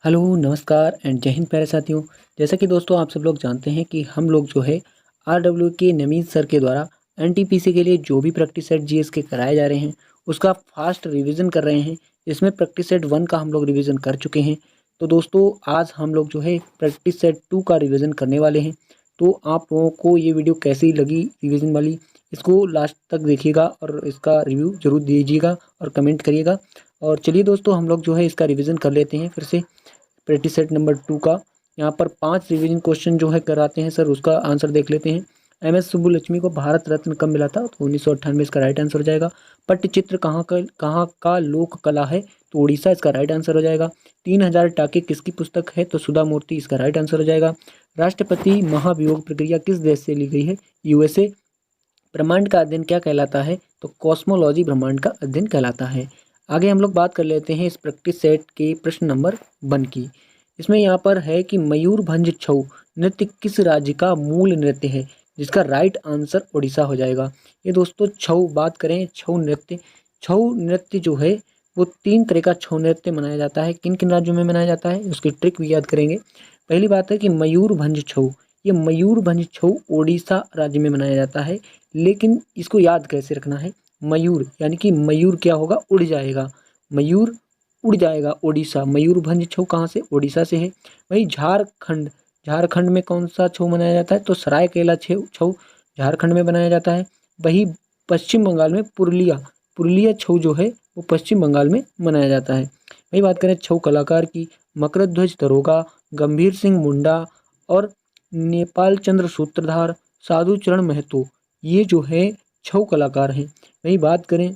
Hello, नमस्कार and जय हिंद प्यारे साथियों। जैसा कि दोस्तों आप सब लोग जानते हैं कि हम लोग जो है आरडब्ल्यू के नवीन सर के द्वारा एनटीपीसी के लिए जो भी प्रैक्टिस सेट जीएस के कराए जा रहे हैं उसका फास्ट रिवीजन कर रहे हैं। इसमें प्रैक्टिस सेट 1 का हम लोग रिवीजन कर चुके हैं। तो दोस्तों आज हम लोग जो है प्रैक्टिस सेट 2 का रिवीजन करने वाले हैं। तो आप लोगों को ये वीडियो कैसी लगी रिवीजन वाली, इसको लास्ट तक देखिएगा और इसका रिव्यू जरूर दीजिएगा और कमेंट करिएगा। और चलिए दोस्तों हम लोग जो है इसका रिवीजन कर लेते हैं फिर से। प्रैक्टिस सेट नंबर 2 का यहाँ पर 5 रिवीजन क्वेश्चन जो है कराते हैं सर, उसका आंसर देख लेते हैं। एमएस सुब्बुलक्ष्मी को भारत रत्न कब मिला था? तो 1998 इसका राइट आंसर हो जाएगा। पट्टचित्र कहाँ का लोक कला है? तो उड़ीसा इसका राइट आंसर हो जाएगा। 3000 टाके किसकी पुस्तक है? तो सुधा मूर्ति इसका राइट आंसर हो जाएगा। राष्ट्रपति महाभियोग प्रक्रिया किस देश से ली गई है? यूएसए। ब्रह्मांड का अध्ययन क्या कहलाता है? तो कॉस्मोलॉजी ब्रह्मांड का अध्ययन कहलाता है। आगे हम लोग बात कर लेते हैं इस प्रैक्टिस सेट के प्रश्न नंबर 1 की। इसमें यहाँ पर है कि मयूरभंज छऊ नृत्य किस राज्य का मूल नृत्य है? जिसका राइट आंसर उड़ीसा हो जाएगा। ये दोस्तों छऊ बात करें, छऊ नृत्य जो है वो 3 तरह का छऊ नृत्य मनाया जाता है। किन किन राज्यों में मनाया जाता है उसकी ट्रिक भी याद करेंगे। पहली बात है कि मयूरभंज छऊ, ये मयूरभंज छऊ उड़ीसा राज्य में मनाया जाता है। लेकिन इसको याद कैसे रखना है? मयूर यानी कि मयूर क्या होगा? उड़ जाएगा। मयूर उड़ जाएगा उड़ीसा। मयूरभंज छऊ कहाँ से? उड़ीसा से है। वही झारखंड में कौन सा छऊ मनाया जाता है? तो सरायकेला छऊ झारखंड में बनाया जाता है। वही पश्चिम बंगाल में पुरुलिया छऊ जो है वो पश्चिम बंगाल में मनाया जाता है। वही बात करें छऊ कलाकार की, मकरध्वज दरोगा, गंभीर सिंह मुंडा और नेपाल चंद्र सूत्रधार, साधु चरण महतो, ये जो है छऊ कलाकार हैं। वही बात करें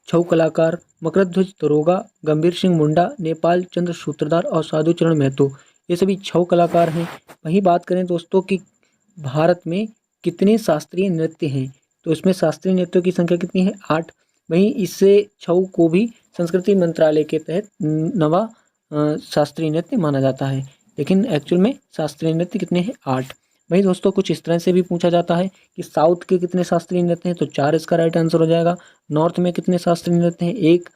छऊ कलाकार मकरध्वज दरोगा, गंभीर सिंह मुंडा, नेपाल चंद्र सूत्रधार और साधु चरण महतो, ये सभी छऊ कलाकार हैं। वहीं बात करें दोस्तों कि भारत में कितने शास्त्रीय नृत्य हैं? तो इसमें शास्त्रीय नृत्यों की संख्या कितनी है? 8। वहीं इससे छऊ को भी संस्कृति मंत्रालय के तहत नवा शास्त्रीय नृत्य माना जाता है। लेकिन एक्चुअल में शास्त्रीय नृत्य कितने हैं? 8। वही दोस्तों कुछ इस तरह से भी पूछा जाता है कि साउथ के कितने शास्त्रीय नृत्य हैं? तो 4 इसका राइट आंसर हो जाएगा। नॉर्थ में कितने शास्त्रीय नृत्य हैं? 1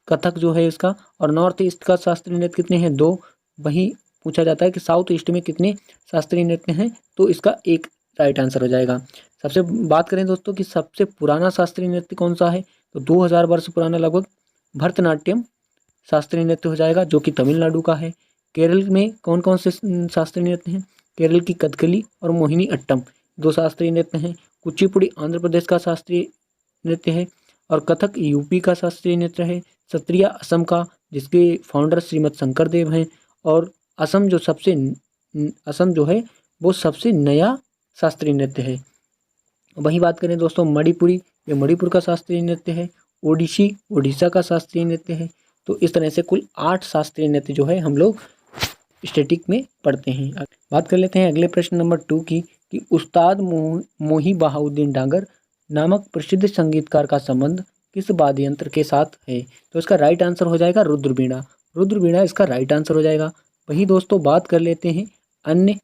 कथक जो है इसका। और नॉर्थ ईस्ट का शास्त्रीय नृत्य कितने हैं? 2। वहीं पूछा जाता है कि साउथ ईस्ट में कितने शास्त्रीय नृत्य हैं? तो इसका 1 राइट आंसर हो जाएगा। सबसे बात करें दोस्तों कि सबसे पुराना शास्त्रीय नृत्य कौन सा है? तो 2000 वर्ष पुराना लगभग भरतनाट्यम शास्त्रीय नृत्य हो जाएगा, जो कि तमिलनाडु का है। केरल में कौन कौन से शास्त्रीय नृत्य हैं? केरल की कथकली और मोहिनी अट्टम 2 शास्त्रीय नृत्य हैं। कुचिपुड़ी आंध्र प्रदेश का शास्त्रीय नृत्य है और कथक यूपी का शास्त्रीय नृत्य है। सत्रिया असम का, जिसके फाउंडर श्रीमद शंकर देव हैं। और असम जो है वो सबसे नया शास्त्रीय नृत्य है। वही बात करें दोस्तों मणिपुरी, ये मणिपुर का शास्त्रीय नृत्य है। ओडिसी उड़ीसा का शास्त्रीय नृत्य है। तो इस तरह से कुल 8 शास्त्रीय नृत्य जो है हम लोग स्टैटिक में पढ़ते हैं। बात कर लेते हैं अगले प्रश्न नंबर 2 की कि उस्ताद मोही बहाउद्दीन डांगर नामक प्रसिद्ध संगीतकार का संबंध किस वाद्य यंत्र के साथ है? तो इसका राइट आंसर हो जाएगा रुद्रवीणा। रुद्रवीणा इसका राइट आंसर हो जाएगा। वही दोस्तों बात कर लेते हैं अन्य,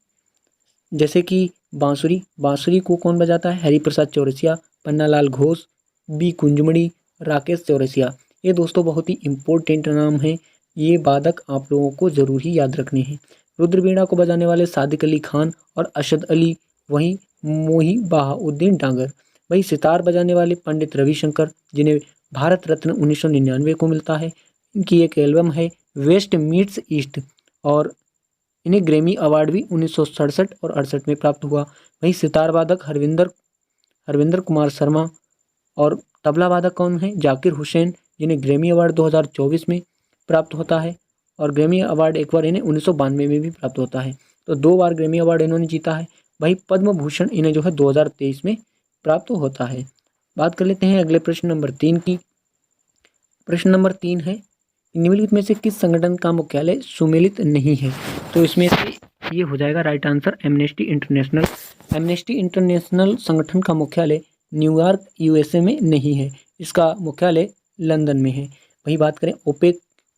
जैसे कि बांसुरी को कौन बजाता है? हरिप्रसाद चौरसिया, पन्नालाल घोष, बी कुंजमणि, राकेश चौरसिया। ये दोस्तों बहुत ही इम्पोर्टेंट नाम है, ये वादक आप लोगों को जरूर ही याद रखने हैं। रुद्रवीणा को बजाने वाले सादिक अली खान और अशद अली, वहीं मोही बहाउद्दीन डांगर। वही सितार बजाने वाले पंडित रविशंकर, जिन्हें भारत रत्न 1999 को मिलता है। इनकी एक एल्बम है वेस्ट मीट्स ईस्ट और इन्हें ग्रैमी अवार्ड भी 1967 और 68 में प्राप्त हुआ। वहीं सितार वादक हरविंदर कुमार शर्मा और तबला वादक कौन है? जाकिर हुसैन, जिन्हें ग्रैमी अवार्ड 2024 में प्राप्त होता है। और ग्रैमी अवार्ड एक बार इन्हें 1992 में भी प्राप्त होता है। तो 2 बार ग्रैमी अवार्ड इन्होंने जीता है। वही पद्म भूषण इन्हें जो है 2023 में प्राप्त होता है। बात कर लेते हैं अगले प्रश्न नंबर 3 की। प्रश्न नंबर 3 है निम्नलिखित में से किस संगठन का मुख्यालय सुमेलित नहीं है? तो इसमें से ये हो जाएगा right answer amnesty international. Amnesty international संगठन का मुख्यालय न्यूयॉर्क यूएसए में नहीं है, इसका मुख्यालय लंदन में है। वही बात करें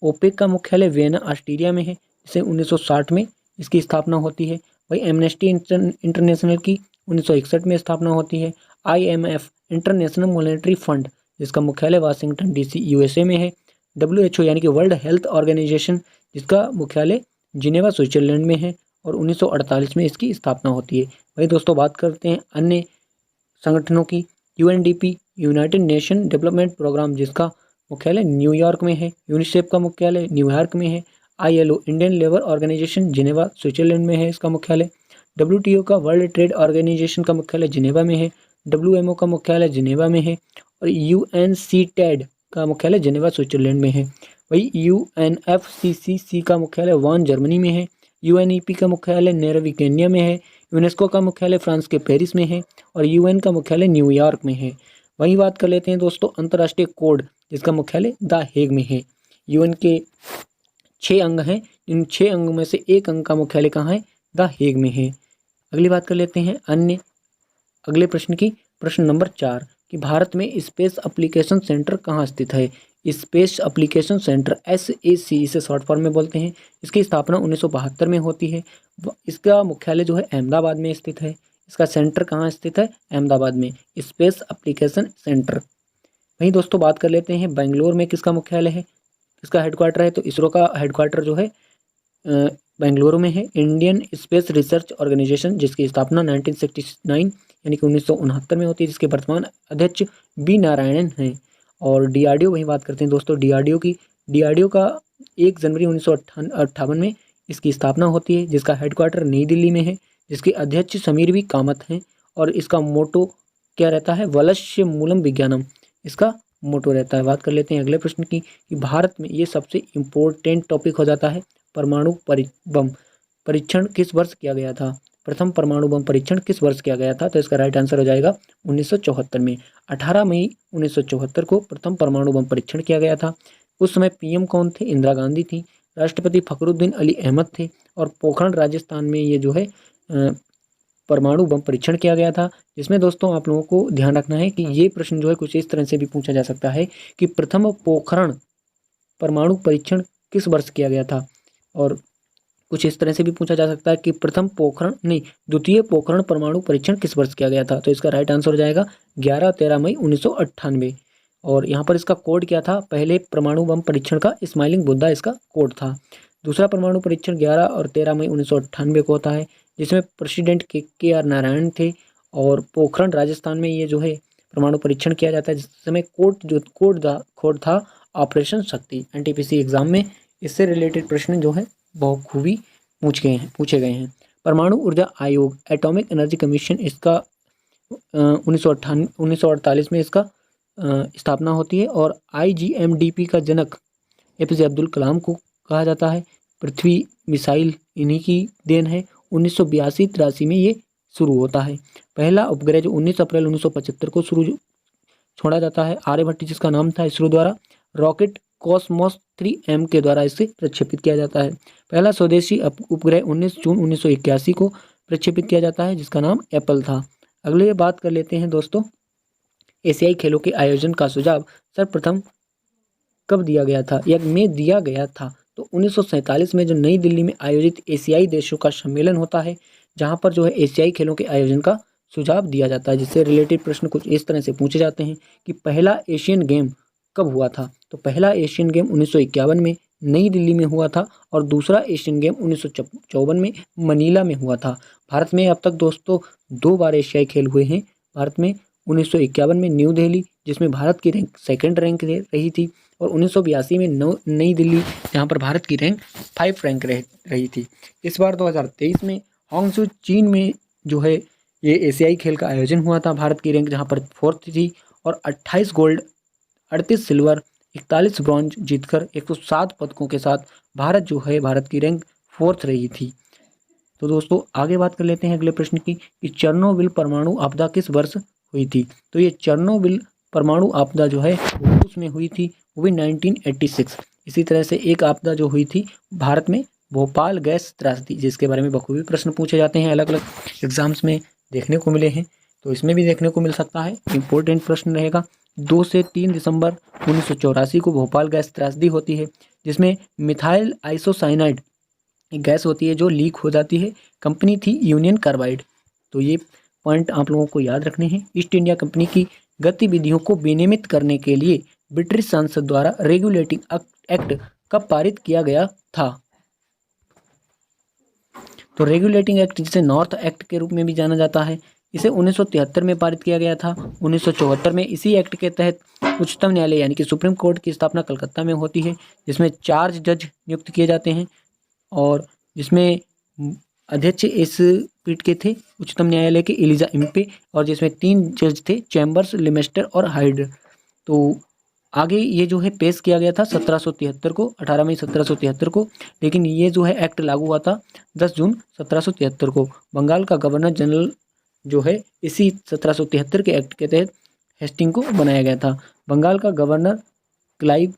ओपेक का मुख्यालय वियना ऑस्ट्रिया में है। इसे 1960 में इसकी स्थापना होती है। वही एमनेस्टी इंटरनेशनल की 1961 में स्थापना होती है। IMF इंटरनेशनल मॉनेटरी फंड, जिसका मुख्यालय वाशिंगटन DC यूएसए में है। WHO यानी कि वर्ल्ड हेल्थ ऑर्गेनाइजेशन, जिसका मुख्यालय जिनेवा स्विट्जरलैंड में है और 1948 में इसकी स्थापना होती है। वही दोस्तों बात करते हैं अन्य संगठनों की। UNDP United Nation Development Programme, जिसका मुख्यालय न्यूयॉर्क में है। यूनिसेफ का मुख्यालय न्यूयॉर्क में है। ILO Indian Labour Organisation Geneva Switzerland में है इसका मुख्यालय। डब्ल्यूटीओ का वर्ल्ड ट्रेड ऑर्गेनाइजेशन का मुख्यालय जिनेवा में है। डब्ल्यूएमओ का मुख्यालय जिनेवा में है और यूएनसीटेड का मुख्यालय जिनेवा स्विट्जरलैंड में है। वही यूएनएफसीसीसी का मुख्यालय वान जर्मनी में है। यूएनईपी का मुख्यालय नैरोबी केन्या में है। यूनेस्को का मुख्यालय फ्रांस के पेरिस में है और यूएन का मुख्यालय न्यूयॉर्क में है। वहीं बात कर लेते हैं दोस्तों अंतर्राष्ट्रीय कोड, जिसका मुख्यालय द हेग में है। यूएन के 6 अंग हैं, इन 6 अंगों में से एक अंग का मुख्यालय कहाँ है? द हेग में है। अगली बात कर लेते हैं अन्य अगले प्रश्न की। प्रश्न नंबर 4 कि भारत में स्पेस एप्लीकेशन सेंटर कहाँ स्थित है? स्पेस एप्लीकेशन सेंटर SAC इसे शॉर्ट फॉर्म में बोलते हैं। इसकी स्थापना 1972 में होती है। इसका मुख्यालय जो है अहमदाबाद में स्थित है। इसका सेंटर कहाँ स्थित है? अहमदाबाद में, स्पेस एप्लीकेशन सेंटर। वहीं दोस्तों बात कर लेते हैं बेंगलोर में किसका मुख्यालय है, किसका हेडक्वार्टर है? तो इसरो का हेडक्वार्टर जो है बेंगलुरु में है। इंडियन स्पेस रिसर्च ऑर्गेनाइजेशन, जिसकी स्थापना 1969 यानी कि 1969 में होती है, जिसके वर्तमान अध्यक्ष बी नारायणन हैं। और DRDO वहीं बात करते हैं दोस्तों DRDO की। DRDO का 1 जनवरी 1958 में इसकी स्थापना होती है, जिसका हेडक्वार्टर नई दिल्ली में है, जिसके अध्यक्ष समीर वी कामत हैं। और इसका मोटो क्या रहता है? वलस्य मूलम विज्ञानम इसका मोटो रहता है। बात कर लेते हैं अगले प्रश्न की कि भारत में ये सबसे इम्पोर्टेंट टॉपिक हो जाता है, परमाणु बम परीक्षण किस वर्ष किया गया था? प्रथम परमाणु बम परीक्षण किस वर्ष किया गया था? तो इसका राइट आंसर हो जाएगा 1974 में। 18 मई 1974 को प्रथम परमाणु बम परीक्षण किया गया था। उस समय PM कौन थे? इंदिरा गांधी थी। राष्ट्रपति फखरुद्दीन अली अहमद थे और पोखरण राजस्थान में ये जो है परमाणु बम परीक्षण किया गया था। जिसमें दोस्तों आप लोगों को ध्यान रखना है कि ये प्रश्न जो है कुछ इस तरह से भी पूछा जा सकता है कि प्रथम पोखरण परमाणु परीक्षण किस वर्ष किया गया था, और कुछ इस तरह से भी पूछा जा सकता है कि द्वितीय पोखरण परमाणु परीक्षण किस वर्ष किया गया था। तो इसका राइट आंसर हो जाएगा 11-13 मई 1998। और यहाँ पर इसका कोड क्या था? पहले परमाणु बम परीक्षण का स्माइलिंग बुद्धा इसका कोड था। दूसरा परमाणु परीक्षण 11 और 13 मई 1998 को होता है, जिसमें प्रेसिडेंट KR नारायण थे। और पोखरण राजस्थान में ये जो है परमाणु परीक्षण किया जाता है, जिस समय कोड था ऑपरेशन शक्ति। NTPC एग्जाम में इससे रिलेटेड प्रश्न जो है बहुत खूबी पूछे गए हैं। परमाणु ऊर्जा आयोग एटॉमिक एनर्जी कमीशन, इसका 1948 में इसका स्थापना होती है। और IGMDP का जनक APJ अब्दुल कलाम को कहा जाता है। पृथ्वी मिसाइल इन्हीं की देन है। 1982-83 में ये शुरू होता है। पहला उपग्रह जो 19 अप्रैल 1975 को छोड़ा जाता है आर्यभट्ट, जिसका नाम था इसरो द्वारा। रॉकेट कॉस्मोस 3M के द्वारा इसे प्रक्षेपित किया जाता है। पहला स्वदेशी उपग्रह 19 जून 1981 को प्रक्षेपित किया जाता है, जिसका नाम एप्पल था। अगले बात कर लेते हैं दोस्तों एशियाई खेलों के आयोजन का सुझाव सर्वप्रथम कब दिया गया था या में दिया गया था? तो 1947 में जो नई दिल्ली में आयोजित एशियाई देशों का सम्मेलन होता है, जहाँ पर जो है एशियाई खेलों के आयोजन का सुझाव दिया जाता है। जिससे रिलेटेड प्रश्न कुछ इस तरह से पूछे जाते हैं कि पहला एशियन गेम कब हुआ था? तो पहला एशियन गेम 1951 में नई दिल्ली में हुआ था और दूसरा एशियन गेम 1954 में मनीला में हुआ था। भारत में अब तक दोस्तों 2 बार एशियाई खेल हुए हैं। भारत में 1951 में न्यू दिल्ली, जिसमें भारत की रैंक 2nd रैंक रही थी, और 1982 में नई दिल्ली, जहां पर भारत की रैंक 5 रैंक रही थी। इस बार 2023 में हांगझू चीन में जो है ये एशियाई खेल का आयोजन हुआ था। भारत की रैंक जहां पर 4th थी और 28 गोल्ड, 38 सिल्वर, 41 ब्रॉन्ज जीतकर 107 पदकों के साथ भारत जो है भारत की रैंक 4th रही थी। तो दोस्तों आगे बात कर लेते हैं अगले प्रश्न की कि चेरनोबिल परमाणु आपदा किस वर्ष हुई थी? तो ये चेरनोबिल परमाणु आपदा जो है उसमें हुई थी, वो भी 1986। इसी तरह से एक आपदा जो हुई थी भारत में, भोपाल गैस त्रासदी, जिसके बारे में बखूबी प्रश्न पूछे जाते हैं, अलग अलग एग्जाम्स में देखने को मिले हैं। तो इसमें भी देखने को मिल सकता है, इंपॉर्टेंट प्रश्न रहेगा। 2 से 3 दिसंबर 1984 को भोपाल गैस त्रासदी होती है, जिसमें मिथाइल आइसोसाइनाइड एक गैस होती है जो लीक हो जाती है। कंपनी थी यूनियन कार्बाइड। तो ये पॉइंट आप लोगों को याद रखने हैं। ईस्ट इंडिया कंपनी की गतिविधियों को विनियमित करने के लिए ब्रिटिश संसद द्वारा रेगुलेटिंग एक्ट कब पारित किया गया था? तो रेगुलेटिंग एक्ट, जिसे नॉर्थ एक्ट के रूप में भी जाना जाता है, इसे 1973 में पारित किया गया था। 1974 में इसी एक्ट के तहत उच्चतम न्यायालय यानी कि सुप्रीम कोर्ट की स्थापना कलकत्ता में होती है, जिसमें 4 जज नियुक्त किए जाते हैं और जिसमें अध्यक्ष इस पीठ के थे उच्चतम न्यायालय के एलिजा इम्पे, और जिसमें 3 जज थे, चैम्बर्स, लेमेस्टर और हाइड। तो आगे ये जो है पेश किया गया था 1773 को, 18 मई 1773 को, लेकिन ये जो है एक्ट लागू हुआ था 10 जून 1773 को। बंगाल का गवर्नर जनरल जो है इसी 1773 के एक्ट के तहत हेस्टिंग को बनाया गया था। बंगाल का गवर्नर क्लाइव,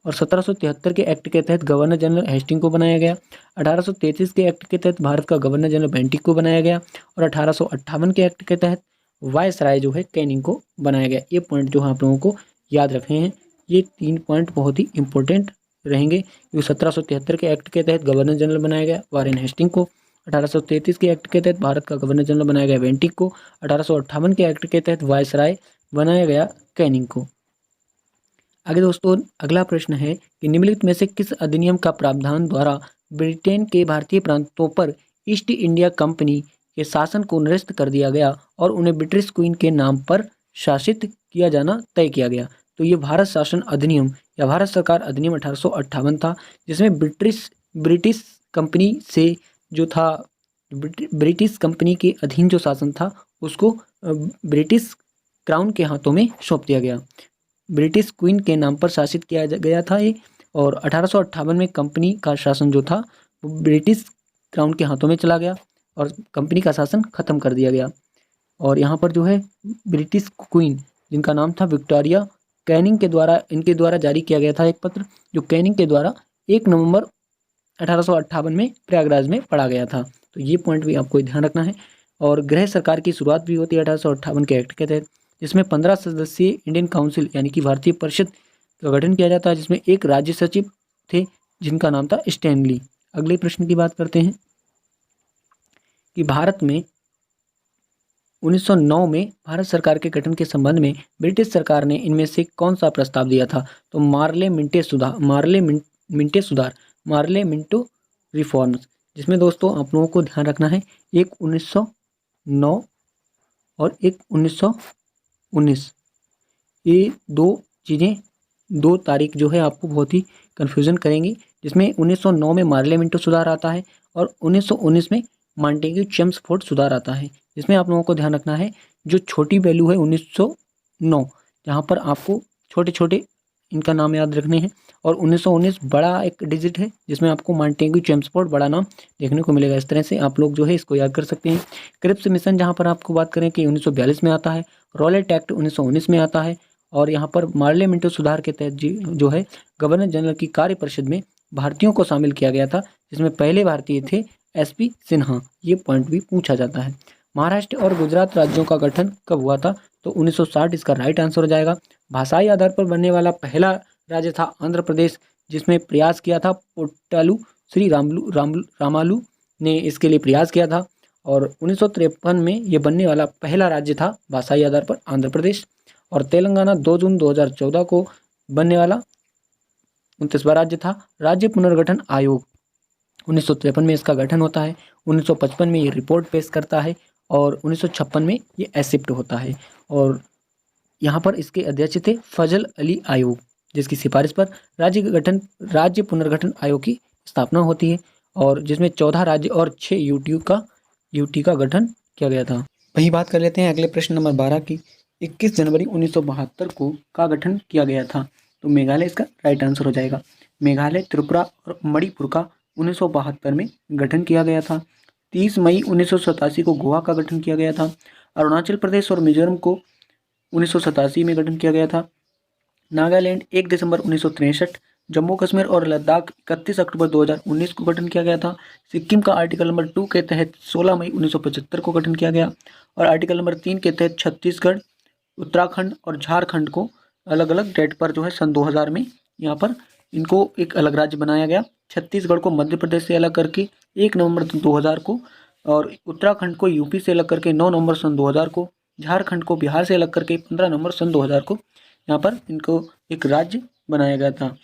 और 1773 के एक्ट के तहत गवर्नर जनरल हेस्टिंग को बनाया गया। 1833 के एक्ट के तहत भारत का गवर्नर जनरल बेंटिक को बनाया गया, और 1858 के एक्ट के तहत वायसराय जो है कैनिंग को बनाया गया। ये पॉइंट जो है आप लोगों को याद रखने हैं, ये 3 पॉइंट बहुत ही इंपॉर्टेंट रहेंगे, क्योंकि 1773 के एक्ट के तहत गवर्नर जनरल बनाया गया वारेन हेस्टिंग को, 1833 के एक्ट के तहत भारत का गवर्नर जनरल बनाया गया बेंटिक को, 1858 के एक्ट के तहत वायसराय बनाया गया कैनिंग को। आगे दोस्तों अगला प्रश्न है कि निम्नलिखित में से किस अधिनियम का प्रावधान द्वारा ब्रिटेन के भारतीय प्रांतों पर ईस्ट इंडिया कंपनी के शासन को निरस्त कर दिया गया और उन्हें ब्रिटिश क्वीन के नाम पर शासित किया जाना तय किया गया? तो ये भारत शासन अधिनियम या भारत सरकार अधिनियम 1858 था, जिसमें ब्रिटिश कंपनी से जो था, ब्रिटिश कंपनी के अधीन जो शासन था उसको ब्रिटिश क्राउन के हाथों में सौंप दिया गया। ब्रिटिश क्वीन के नाम पर शासित किया गया था ये, और 1858 में कंपनी का शासन जो था वो ब्रिटिश क्राउन के हाथों में चला गया और कंपनी का शासन खत्म कर दिया गया। और यहाँ पर जो है ब्रिटिश क्वीन, जिनका नाम था विक्टोरिया, कैनिंग के द्वारा, इनके द्वारा जारी किया गया था एक पत्र, जो कैनिंग के द्वारा 1 नवंबर 1858 में प्रयागराज में पढ़ा गया था। तो ये पॉइंट भी आपको ध्यान रखना है। और गृह सरकार की शुरुआत भी होती है 1858 के एक्ट के तहत, जिसमें 15 सदस्यीय इंडियन काउंसिल यानी कि भारतीय परिषद का गठन किया जाता है, जिसमें एक राज्य सचिव थे जिनका नाम था स्टैनली। अगले प्रश्न की बात करते हैं कि भारत में 1909 में भारत सरकार के गठन के संबंध में ब्रिटिश सरकार ने इनमें से कौन सा प्रस्ताव दिया था? तो मार्ले मिंटो रिफॉर्म्स, जिसमें दोस्तों आप लोगों को ध्यान रखना है, एक 1909 और एक 1919, ये 2 चीज़ें, 2 तारीख जो है आपको बहुत ही कन्फ्यूज़न करेंगी, जिसमें 1909 में मार्ले मिंटो सुधार आता है और 1919 में मॉन्टेग्यू चेम्सफोर्ड सुधार आता है। जिसमें आप लोगों को ध्यान रखना है, जो छोटी वैल्यू है 1909, जहाँ पर आपको छोटे छोटे इनका नाम याद रखने हैं, और 1919 बड़ा एक डिजिट है जिसमें आपको मॉन्टेग्यू चेम्सफोर्ड बड़ा नाम देखने को मिलेगा। इस तरह से आप लोग जो है इसको याद कर सकते हैं। क्रिप्स मिशन जहाँ पर आपको बात करें कि 1942 में आता है, रॉलेट एक्ट 1919 में आता है, और यहाँ पर मार्ले मिंटो सुधार के तहत जो है गवर्नर जनरल की कार्य परिषद में भारतीयों को शामिल किया गया था, जिसमें पहले भारतीय थे SP सिन्हा। ये पॉइंट भी पूछा जाता है। महाराष्ट्र और गुजरात राज्यों का गठन कब हुआ था? तो 1960 इसका राइट आंसर हो जाएगा। भाषाई आधार पर बनने वाला पहला राज्य था आंध्र प्रदेश, जिसमें प्रयास किया था पोट्टालू श्री रामालू ने इसके लिए प्रयास किया था, और 1953 में ये बनने वाला पहला राज्य था भाषाई आधार पर आंध्र प्रदेश। और तेलंगाना 2 जून 2014 को बनने वाला 29वां राज्य था। राज्य पुनर्गठन आयोग 1953 में इसका गठन होता है, 1955 में ये रिपोर्ट पेश करता है, और 1956 में ये एक्सेप्ट होता है। और यहाँ पर इसके अध्यक्ष थे फजल अली आयोग, जिसकी सिफारिश पर राज्य पुनर्गठन आयोग की स्थापना होती है, और जिसमें 14 राज्य और 6 यूटी का गठन किया गया था। वही बात कर लेते हैं अगले प्रश्न नंबर 12 की। 21 जनवरी 1972 का गठन किया गया था? तो मेघालय इसका राइट आंसर हो जाएगा। मेघालय, त्रिपुरा और मणिपुर का 1972 में गठन किया गया था। 30 मई 1987 को गोवा का गठन किया गया था। अरुणाचल प्रदेश और मिजोरम को 1987 में गठन किया गया था। नागालैंड 1 दिसंबर 1963, जम्मू कश्मीर और लद्दाख 31 अक्टूबर 2019 को गठन किया गया था। सिक्किम का आर्टिकल नंबर 2 के तहत 16 मई 1975 को गठन किया गया, और आर्टिकल नंबर 3 के तहत छत्तीसगढ़, उत्तराखंड और झारखंड को अलग अलग डेट पर जो है सन 2000 में यहाँ पर इनको एक अलग राज्य बनाया गया। छत्तीसगढ़ को मध्य प्रदेश से अलग करके 1 नवंबर 2000 को, और उत्तराखंड को यूपी से अलग करके 9 नवंबर सन 2000 को, झारखंड को बिहार से अलग करके 15 नवंबर सन 2000 को यहाँ पर इनको एक राज्य बनाया गया था।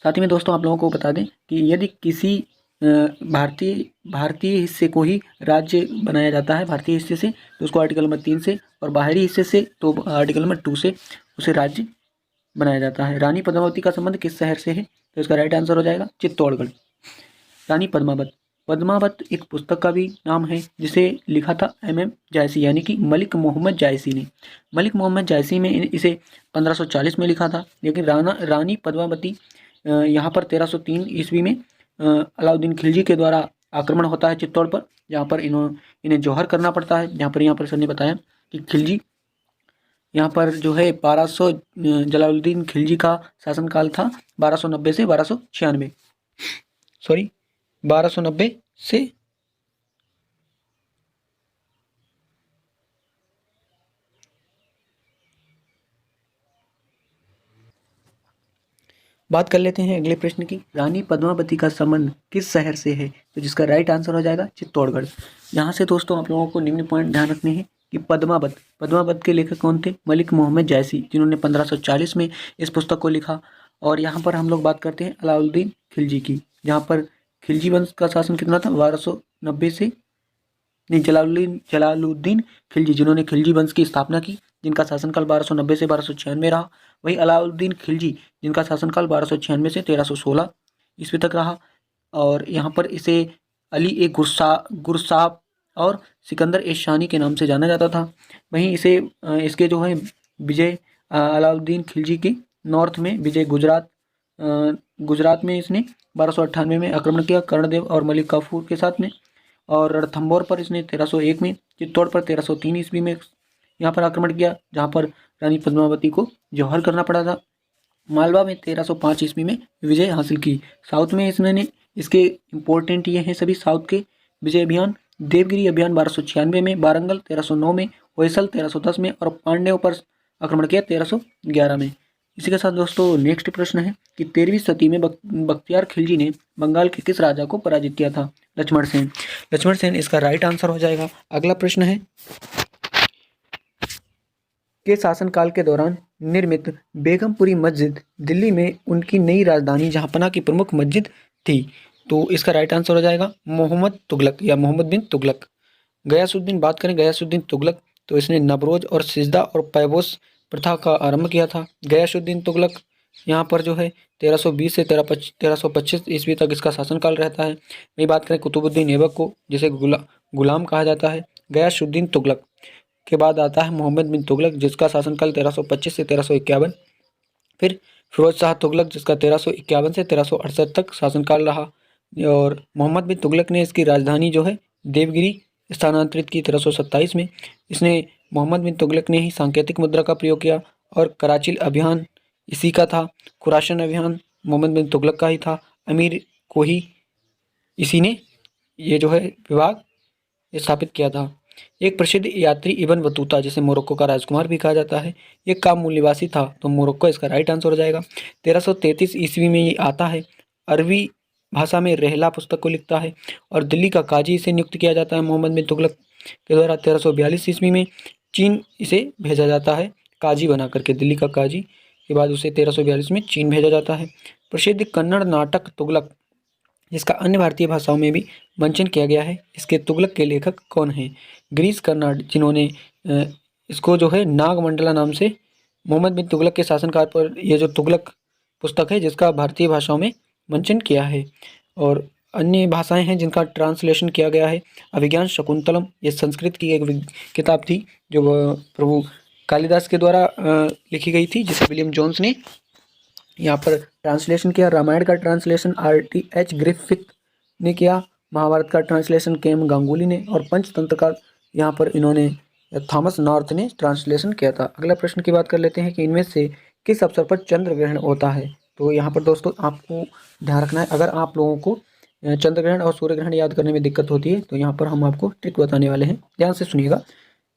साथ ही में दोस्तों आप लोगों को बता दें कि यदि किसी भारतीय भारतीय हिस्से को ही राज्य बनाया जाता है, भारतीय हिस्से से तो उसको आर्टिकल नंबर 3 से, और बाहरी हिस्से से तो आर्टिकल नंबर 2 से उसे राज्य बनाया जाता है। रानी पद्मावती का संबंध किस शहर से है? तो इसका राइट आंसर हो जाएगा चित्तौड़गढ़। रानी पद्मावत, पद्मावत एक पुस्तक का भी नाम है जिसे लिखा था MM जायसी यानी कि मलिक मोहम्मद जायसी ने। मलिक मोहम्मद जायसी में इसे 1540 में लिखा था, लेकिन रानी पद्मावती यहाँ पर 1303 ईस्वी में अलाउद्दीन खिलजी के द्वारा आक्रमण होता है चित्तौड़ पर, जहाँ पर इन्हें जौहर करना पड़ता है। यहाँ पर सर ने बताया कि खिलजी यहाँ पर जो है 1200 जलालुद्दीन खिलजी का शासनकाल था 1290 से 1296, सॉरी 1290 से बात कर लेते हैं अगले प्रश्न की। रानी पद्मावती का संबंध किस शहर से है? तो जिसका राइट आंसर हो जाएगा चित्तौड़गढ़। यहाँ से दोस्तों आप लोगों को निम्न पॉइंट ध्यान रखने हैं कि पद्मावत के लेखक कौन थे? मलिक मोहम्मद जायसी, जिन्होंने 1540 में इस पुस्तक को लिखा। और यहाँ पर हम लोग बात करते हैं अलाउद्दीन खिलजी की, जहाँ पर खिलजी वंश का शासन कितना था? 1290 से नहीं, जलालुद्दीन खिलजी, जिन्होंने खिलजी वंश की स्थापना की, जिनका शासनकाल 1290 से 1296 रहा। वही अलाउद्दीन खिलजी, जिनका शासनकाल 1296 से 1316 ईस्वी तक रहा। और यहाँ पर इसे अली ए गुरसाब और सिकंदर ए शानी के नाम से जाना जाता था। वहीं इसे इसके जो है विजय अलाउद्दीन खिलजी के नॉर्थ में विजय गुजरात में इसने 1298 में आक्रमण किया कर्णदेव और मलिक काफूर के साथ में। और रणथंभौर पर इसने 1301 में, चित्तौड़ पर 1303 ईस्वी में यहाँ पर आक्रमण किया, जहाँ पर रानी पद्मावती को जौहर करना पड़ा था। मालवा में 1305 ईस्वी में विजय हासिल की। साउथ में इसने इसके इम्पोर्टेंट ये हैं सभी साउथ के विजय अभियान: देवगिरी अभियान 1296 में, वारंगल 1309 में, होयसल 1310 में और पांड्यों पर आक्रमण किया 1311 में। इसी के साथ दोस्तों नेक्स्ट प्रश्न है कि 13वीं सदी में बख्तियार खिलजी ने बंगाल के किस राजा को पराजित किया था? लक्ष्मण सेन। लक्ष्मण सेन इसका राइट आंसर हो जाएगा। अगला प्रश्न है के शासनकाल के दौरान निर्मित बेगमपुरी मस्जिद दिल्ली में उनकी नई राजधानी जहांपना की प्रमुख मस्जिद थी। तो इसका राइट आंसर हो जाएगा मोहम्मद तुगलक या मोहम्मद बिन तुगलक। गयासुद्दीन, बात करें गयासुद्दीन तुगलक, तो इसने नवरोज और सिजदा और पैबोस प्रथा का आरंभ किया था। गयासुद्दीन तुगलक यहाँ पर जो है 1320 से 1325 ईस्वी तक इसका शासनकाल रहता है। वही बात करें कुतुबुद्दीन ऐबक को, जिसे गुलाम कहा जाता है। गयासुद्दीन तुगलक के बाद आता है मोहम्मद बिन तुगलक, जिसका शासनकाल 1325 से 1351। फिर फिरोज शाह तुगलक, जिसका 1351 से 1368 तक शासनकाल रहा। और मोहम्मद बिन तुगलक ने इसकी राजधानी जो है देवगिरी स्थानांतरित की 1327 में। इसने मोहम्मद बिन तुगलक ने ही सांकेतिक मुद्रा का प्रयोग किया। और कराचिल अभियान इसी का था। खुरासन अभियान मोहम्मद बिन तुगलक का ही था। अमीर को ही इसी ने ये जो है विभाग स्थापित किया था। एक प्रसिद्ध यात्री इब्न बतूता, जिसे मोरक्को का राजकुमार भी कहा जाता है, ये काबुल निवासी था। तो मोरक्को इसका राइट आंसर हो जाएगा। 1333 ईस्वी में ये आता है। अरबी भाषा में रहला पुस्तक को लिखता है और दिल्ली का काजी इसे नियुक्त किया जाता है मोहम्मद बिन तुगलक के द्वारा। 1342 ईस्वी में चीन इसे भेजा जाता है काजी बना करके, दिल्ली का काजी के बाद उसे 1342 में चीन भेजा जाता है। प्रसिद्ध कन्नड़ नाटक तुगलक, जिसका अन्य भारतीय भाषाओं में भी मंचन किया गया है, इसके तुगलक के लेखक कौन हैं? गिरीश कर्नाड, जिन्होंने इसको जो है नागमंडला नाम से मोहम्मद बिन तुगलक के शासनकाल पर यह जो तुगलक पुस्तक है जिसका भारतीय भाषाओं में मंचन किया है। और अन्य भाषाएं हैं जिनका ट्रांसलेशन किया गया है। अभिज्ञान शकुंतलम, ये संस्कृत की एक किताब थी जो प्रभु कालिदास के द्वारा लिखी गई थी, जिसे विलियम जोन्स ने यहाँ पर ट्रांसलेशन किया। रामायण का ट्रांसलेशन RTH ग्रिफिथ ने किया। महाभारत का ट्रांसलेशन KM गांगुली ने। और पंचतंत्र का यहाँ पर इन्होंने थॉमस नॉर्थ ने ट्रांसलेशन किया था। अगला प्रश्न की बात कर लेते हैं कि इनमें से किस अवसर पर चंद्र ग्रहण होता है? तो यहाँ पर दोस्तों आपको ध्यान रखना है, अगर आप लोगों को चंद्र ग्रहण और सूर्य ग्रहण याद करने में दिक्कत होती है तो यहाँ पर हम आपको ट्रिक बताने वाले हैं, ध्यान से सुनिएगा।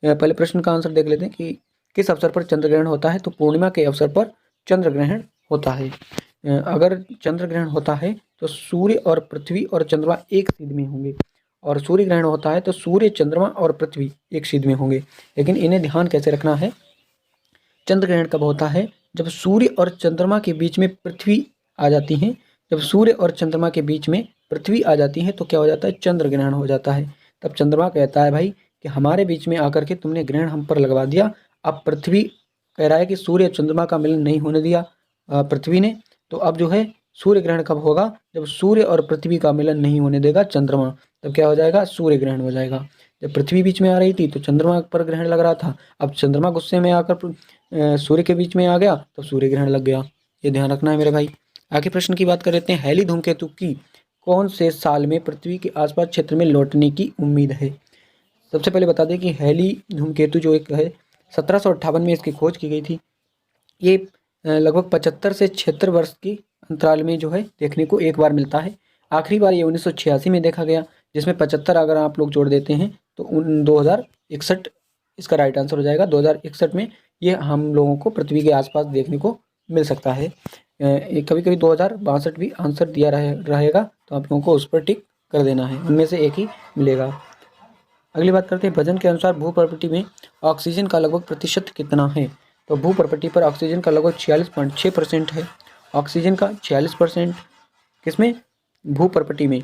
पहले प्रश्न का आंसर देख लेते हैं कि किस अवसर पर चंद्र ग्रहण होता है? तो पूर्णिमा के अवसर पर चंद्र ग्रहण होता है। अगर चंद्र ग्रहण होता है तो सूर्य और पृथ्वी और चंद्रमा एक सीध में होंगे, और सूर्य ग्रहण होता है तो सूर्य, चंद्रमा और पृथ्वी एक सीध में होंगे। लेकिन इन्हें ध्यान कैसे रखना है? चंद्र ग्रहण कब होता है? जब सूर्य और चंद्रमा के बीच में पृथ्वी आ जाती है। जब सूर्य और चंद्रमा के बीच में पृथ्वी आ जाती है तो क्या हो जाता है, चंद्र ग्रहण हो जाता है। तब चंद्रमा कहता है भाई कि हमारे बीच में आकर के तुमने ग्रहण हम पर लगवा दिया। अब पृथ्वी कह रहा है कि सूर्य चंद्रमा का मिलन नहीं होने दिया पृथ्वी ने, तो अब जो है सूर्य ग्रहण कब होगा, जब सूर्य और पृथ्वी का मिलन नहीं होने देगा चंद्रमा, तब क्या हो जाएगा, सूर्य ग्रहण हो जाएगा। जब पृथ्वी बीच में आ रही थी तो चंद्रमा पर ग्रहण लग रहा था, अब चंद्रमा गुस्से में आकर सूर्य के बीच में आ गया तो सूर्य ग्रहण लग गया। ये ध्यान रखना है मेरे भाई। आगे प्रश्न की बात कर लेते हैं। हैली धूमकेतु की कौन से साल में पृथ्वी के आसपास क्षेत्र में लौटने की उम्मीद है। सबसे पहले बता दें कि हैली धूमकेतु जो एक है 1758 में इसकी खोज की गई थी। ये लगभग 75 से 76 वर्ष की अंतराल में जो है देखने को एक बार मिलता है। आखिरी बार ये 1986 में देखा गया, जिसमें 75 अगर आप लोग जोड़ देते हैं तो 2061 इसका राइट आंसर हो जाएगा। 2061 में ये हम लोगों को पृथ्वी के आसपास देखने को मिल सकता है। कभी कभी 2062 भी आंसर दिया रहेगा, तो आप लोगों को उस पर टिक कर देना है, उनमें से एक ही मिलेगा। अगली बात करते हैं, वजन के अनुसार भूप्रकृति में ऑक्सीजन का लगभग प्रतिशत कितना है। तो भूप्रकृति पर ऑक्सीजन का लगभग 46.6% है। ऑक्सीजन का 46% किसमें, भूप्रकृति में,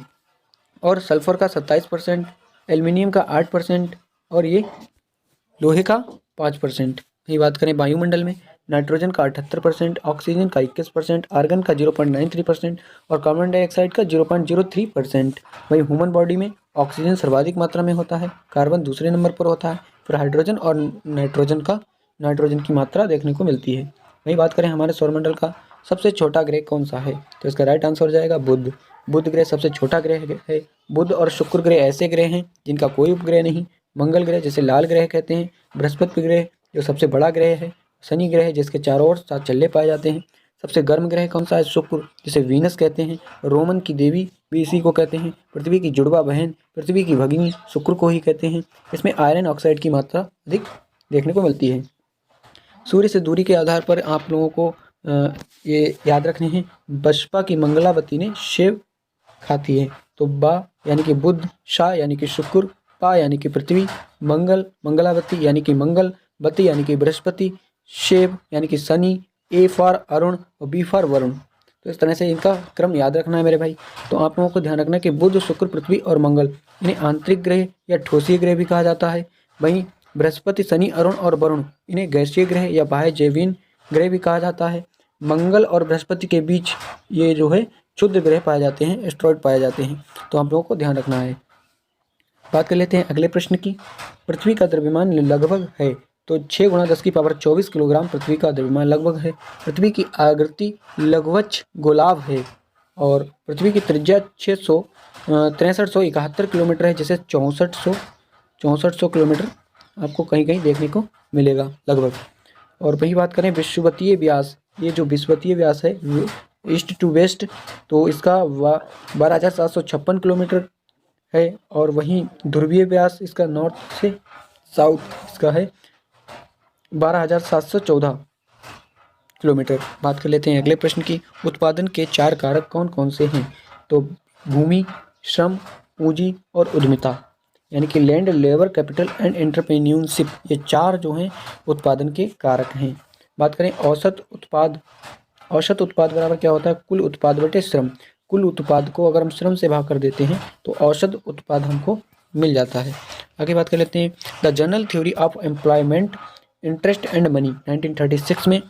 और सल्फर का 27%, एल्युमिनियम का 8% और ये लोहे का 5%। यही बात करें वायुमंडल में, नाइट्रोजन का 78%, ऑक्सीजन का 21%, आर्गन का 0.93% और कार्बन डाइऑक्साइड का 0.03%। वहीं ह्यूमन बॉडी में ऑक्सीजन सर्वाधिक मात्रा में होता है, कार्बन दूसरे नंबर पर होता है, फिर हाइड्रोजन और नाइट्रोजन की मात्रा देखने को मिलती है। वहीं बात करें हमारे सौरमंडल का सबसे छोटा ग्रह कौन सा है, तो इसका राइट आंसर हो जाएगा बुध। बुध ग्रह सबसे छोटा ग्रह है। बुध और शुक्र ग्रह ऐसे ग्रह हैं जिनका कोई उपग्रह नहीं। मंगल ग्रह जिसे लाल ग्रह कहते हैं, बृहस्पति ग्रह जो सबसे बड़ा ग्रह है, शनि ग्रह जिसके चारों ओर 7 चल्ले पाए जाते हैं। सबसे गर्म ग्रह कौन सा है, शुक्र जिसे वीनस कहते हैं, रोमन की देवी भी इसी को कहते हैं। पृथ्वी की जुड़वा बहन, पृथ्वी की भगिनी शुक्र को ही कहते हैं। इसमें आयरन ऑक्साइड की मात्रा अधिक देखने को मिलती है। सूर्य से दूरी के आधार पर आप लोगों को ये याद रखने हैं, बसपा की मंगलावती ने शिव खाती है। तो बा यानी कि बुध, शा यानी कि शुक्र, पा यानी कि पृथ्वी, मंगलावती यानी कि मंगल, बती यानी कि बृहस्पति, शिव यानी कि शनि, ए फॉर अरुण और बी फॉर वरुण। तो इस तरह से इनका क्रम याद रखना है मेरे भाई। तो आप लोगों को ध्यान रखना है कि बुध, शुक्र, पृथ्वी और मंगल इन्हें आंतरिक ग्रह या ठोसीय ग्रह भी कहा जाता है। वहीं बृहस्पति, शनि, अरुण और वरुण इन्हें गैसीय ग्रह या बाह्य जैवीन ग्रह भी कहा जाता है। मंगल और बृहस्पति के बीच ये जो है क्षुद्र ग्रह पाए जाते हैं, एस्ट्रॉइड पाए जाते हैं। तो आप लोगों को ध्यान रखना है। बात कर लेते हैं अगले प्रश्न की। पृथ्वी का द्रव्यमान लगभग है, तो 6 × 10⁻24 किलोग्राम पृथ्वी का द्रव्यमान लगभग है। पृथ्वी की आकृति लघुवच्छ गोलाव है और पृथ्वी की त्रिज्या 6371 किलोमीटर है, जिसे 6400 किलोमीटर आपको कहीं कहीं देखने को मिलेगा लगभग। और वही बात करें विषुवतीय व्यास, ये जो विषुवतीय व्यास है ईस्ट टू वेस्ट, तो इसका 12,756 किलोमीटर है। और वहीं ध्रुवीय व्यास इसका नॉर्थ से साउथ इसका है 12,714 किलोमीटर। बात कर लेते हैं अगले प्रश्न की। उत्पादन के 4 कारक कौन कौन से हैं, तो भूमि, श्रम, पूंजी और उद्यमिता, यानी कि land, labour, capital and entrepreneurship, ये 4 जो हैं उत्पादन के कारक हैं। बात करें औसत उत्पाद बराबर क्या होता है, कुल उत्पाद बटे श्रम। कुल उत्पाद को अगर हम श्रम से भाग कर देते हैं तो औसत उत्पाद हमको मिल जाता है। आगे बात कर लेते हैं the general theory of employment, interest and money 1936 में।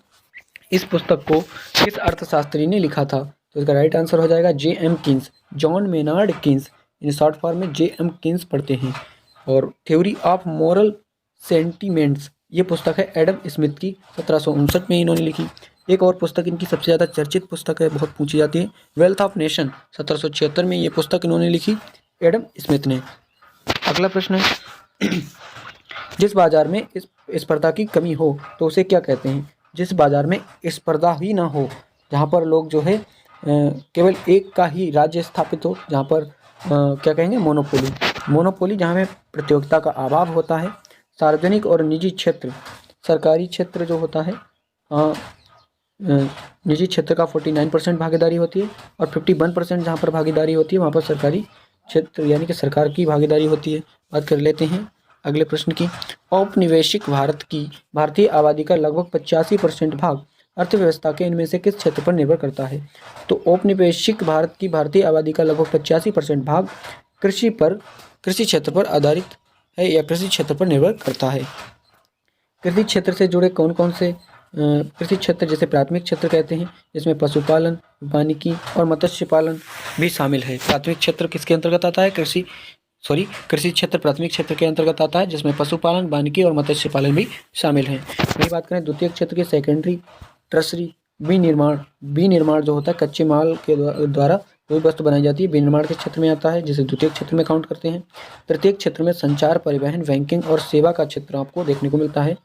इस पुस्तक को किस अर्थशास्त्री ने लिखा था, तो इसका राइट आंसर हो जाएगा J.M. Keynes, John Maynard Keynes, in short form में J.M. कीन्स पढ़ते हैं। और थ्योरी ऑफ मॉरल सेंटीमेंट्स, ये पुस्तक है एडम स्मिथ की, 1759 में इन्होंने लिखी। एक और पुस्तक इनकी सबसे ज़्यादा चर्चित पुस्तक है, बहुत पूछी जाती है, वेल्थ ऑफ नेशन, 1776 में ये पुस्तक इन्होंने लिखी एडम स्मिथ ने। अगला प्रश्न है जिस बाजार में स्पर्धा की कमी हो तो उसे क्या कहते हैं। जिस बाजार में स्पर्धा ही ना हो, जहाँ पर लोग जो है केवल एक का ही राज्य स्थापित हो, जहाँ पर क्या कहेंगे, मोनोपोली, जहाँ में प्रतियोगिता का अभाव होता है। सार्वजनिक और निजी क्षेत्र, सरकारी क्षेत्र जो होता है, निजी क्षेत्र का 49% भागीदारी होती है और 51% जहाँ पर भागीदारी होती है वहाँ पर सरकारी क्षेत्र यानी कि सरकार की भागीदारी होती है। बात कर लेते हैं अगले प्रश्न की। औपनिवेशिक भारत की भारतीय आबादी का लगभग 85% भाग अर्थव्यवस्था के इनमें से किस क्षेत्र पर निर्भर करता है? तो औपनिवेशिक भारत की भारतीय आबादी का लगभग 85% भाग कृषि क्षेत्र पर आधारित है या कृषि क्षेत्र पर निर्भर करता है। कृषि क्षेत्र से जुड़े कौन कौन से कृषि क्षेत्र जैसे प्राथमिक क्षेत्र कहते हैं, जिसमें पशुपालन, वानिकी और मत्स्य पालन भी शामिल है। प्राथमिक क्षेत्र किसके अंतर्गत आता है? कृषि क्षेत्र प्राथमिक क्षेत्र के अंतर्गत आता है, जिसमें पशुपालन, वानिकी और मत्स्य पालन भी शामिल हैं। वही बात करें द्वितीय क्षेत्र की, सेकेंडरी, टर्सरी, विनिर्माण जो होता है कच्चे माल के द्वारा कोई वस्तु बनाई जाती है, विनिर्माण के क्षेत्र में आता है, जिसे द्वितीय क्षेत्र में काउंट करते हैं। तृतीय क्षेत्र में संचार, परिवहन, बैंकिंग और सेवा का क्षेत्र आपको देखने को मिलता है।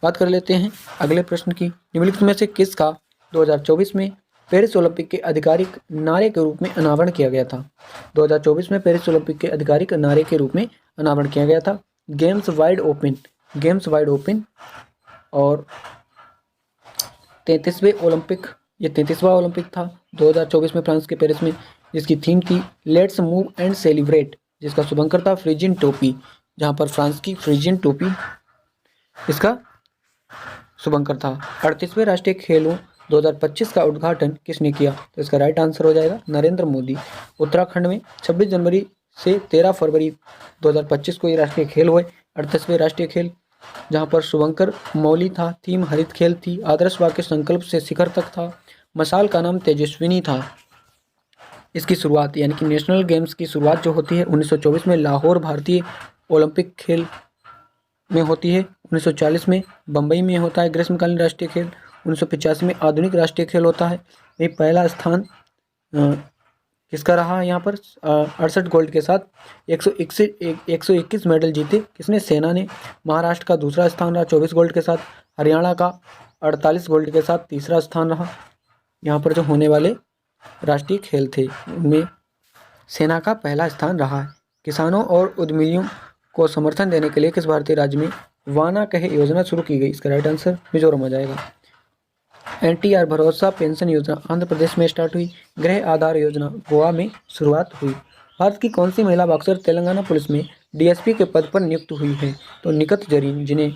बात कर लेते हैं अगले प्रश्न की। निम्नलिखित में से किसका 2024 में पेरिस ओलंपिक के आधिकारिक नारे के रूप में अनावरण किया गया था? 2024 में पेरिस ओलंपिक के आधिकारिक नारे के रूप में अनावरण किया गया था गेम्स वाइड ओपन और 33वें ओलंपिक, ये 33वां ओलंपिक था 2024 में फ्रांस के पेरिस में, जिसकी थीम थी लेट्स मूव एंड सेलिब्रेट, जिसका शुभंकर था फ्रिजियन टोपी, जहां पर फ्रांस की फ्रिजियन टोपी इसका शुभंकर था। 38वें राष्ट्रीय खेलों 2025 का उद्घाटन किसने किया? तो इसका राइट आंसर हो जाएगा नरेंद्र मोदी। उत्तराखंड में 26 जनवरी से 13 फरवरी 2025 को ये राष्ट्रीय खेल हुए, 38वें राष्ट्रीय खेल, जहां पर शुभंकर मौली था, थीम हरित खेल थी, आदर्श वाक्य संकल्प से शिखर तक था, मशाल का नाम तेजस्विनी था। इसकी शुरुआत यानी कि नेशनल गेम्स की शुरुआत जो होती है 1924 में लाहौर भारतीय ओलंपिक खेल में होती है, 1940 में बम्बई में होता है ग्रीष्मकालीन राष्ट्रीय खेल, 1985 में आधुनिक राष्ट्रीय खेल होता है। ये पहला स्थान किसका रहा यहाँ पर? 68 गोल्ड के साथ 121 मेडल जीते किसने? सेना ने। महाराष्ट्र का दूसरा स्थान रहा 24 गोल्ड के साथ, हरियाणा का 48 गोल्ड के साथ तीसरा स्थान रहा। यहाँ पर जो होने वाले राष्ट्रीय खेल थे उनमें सेना का पहला स्थान रहा है। किसानों और उद्यमियों को समर्थन देने के लिए किस भारतीय राज्य में वाना कहे योजना शुरू की गई? इसका राइट आंसर मिजोरम आ जाएगा। NTR भरोसा पेंशन योजना आंध्र प्रदेश में स्टार्ट हुई। गृह आधार योजना गोवा में शुरुआत हुई। भारत की कौन सी महिला बॉक्सर तेलंगाना पुलिस में DSP के पद पर नियुक्त हुई है? तो निकत जरीन, जिन्हें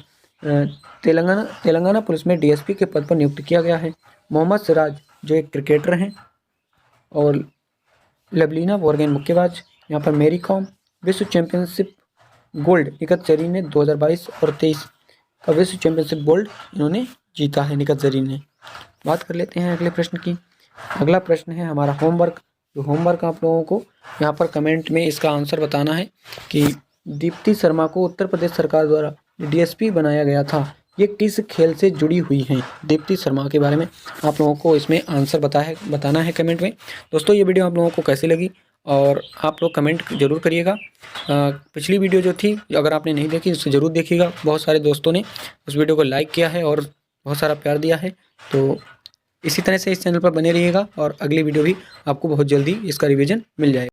तेलंगाना पुलिस में DSP के पद पर नियुक्त किया गया है। मोहम्मद सिराज जो एक क्रिकेटर हैं और लवलीना बोर्गोहेन मुक्केबाज। यहाँ पर मैरी कॉम विश्व चैंपियनशिप गोल्ड निकत जरीन ने 2022 और 23 का विश्व चैंपियनशिप गोल्ड इन्होंने जीता है निकत जरीन ने। बात कर लेते हैं अगले प्रश्न की। अगला प्रश्न है हमारा होमवर्क। जो होमवर्क आप लोगों को यहाँ पर कमेंट में इसका आंसर बताना है कि दीप्ति शर्मा को उत्तर प्रदेश सरकार द्वारा DSP बनाया गया था, ये किस खेल से जुड़ी हुई हैं? दीप्ति शर्मा के बारे में आप लोगों को इसमें आंसर बताना है कमेंट में। दोस्तों ये वीडियो आप लोगों को कैसी लगी और आप लोग कमेंट जरूर करिएगा। पिछली वीडियो जो थी अगर आपने नहीं देखी उसे ज़रूर देखिएगा। बहुत सारे दोस्तों ने उस वीडियो को लाइक किया है और बहुत सारा प्यार दिया है, तो इसी तरह से इस चैनल पर बने रहिएगा और अगली वीडियो भी आपको बहुत जल्दी इसका रिवीजन मिल जाएगा।